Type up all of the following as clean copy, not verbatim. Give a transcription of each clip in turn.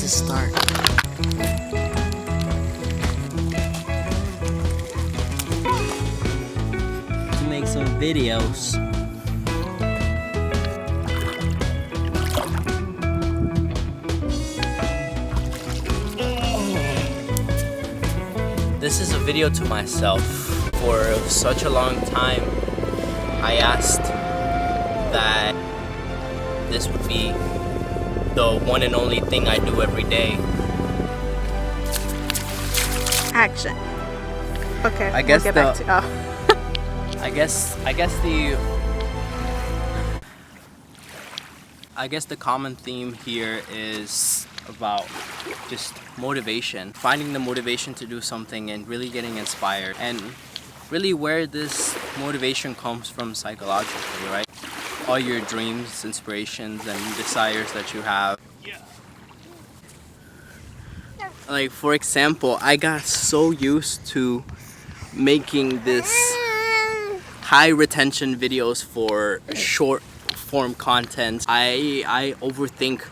to start. To make some videos. This is a video to myself. For such a long time, I asked that this would be the one and only thing I do every day. Action. Okay, I guess we'll get back to I guess the common theme here is about just motivation, finding the motivation to do something and really getting inspired, and really where this motivation comes from psychologically, right? All your dreams, inspirations, and desires that you have. Like, for example, I got so used to making this high retention videos for short form content. I overthink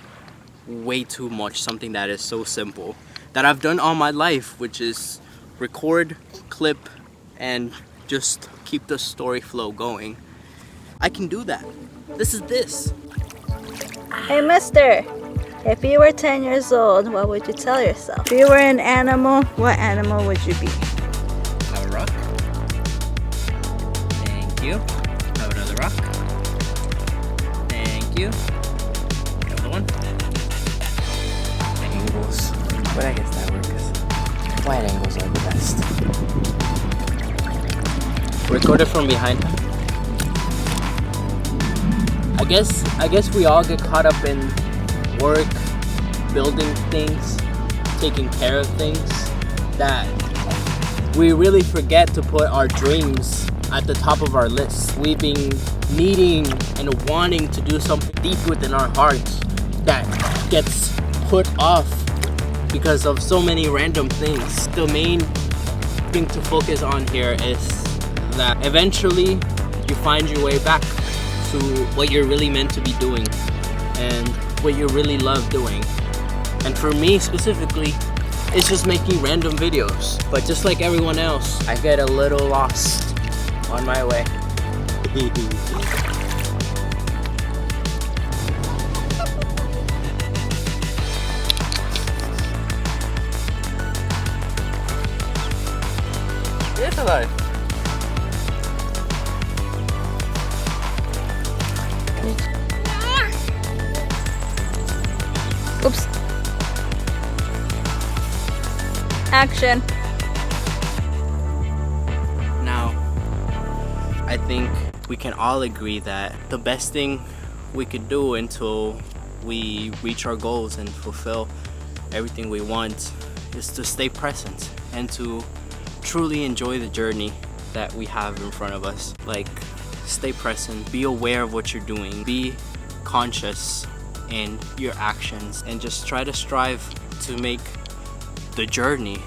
way too much something that is so simple that I've done all my life, which is record, clip, and just keep the story flow going. I can do that. This is this. Hey mister, if you were 10 years old, what would you tell yourself? If you were an animal, what animal would you be? Have a rock. Thank you. Have another rock. Thank you. Another one. Angles. But I guess that works. Wide angles are the best. Record it from behind. I guess we all get caught up in work, building things, taking care of things, that we really forget to put our dreams at the top of our list. We've been needing and wanting to do something deep within our hearts that gets put off because of so many random things. The main thing to focus on here is that eventually you find your way back to what you're really meant to be doing and what you really love doing. And for me specifically, it's just making random videos. But just like everyone else, I get a little lost on my way. It's alive. Oops. Action. Now, I think we can all agree that the best thing we could do until we reach our goals and fulfill everything we want is to stay present and to truly enjoy the journey that we have in front of us. Like, stay present, be aware of what you're doing, be conscious in your actions, and just try to strive to make the journey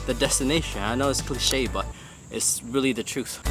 the destination. I know it's cliche, but it's really the truth.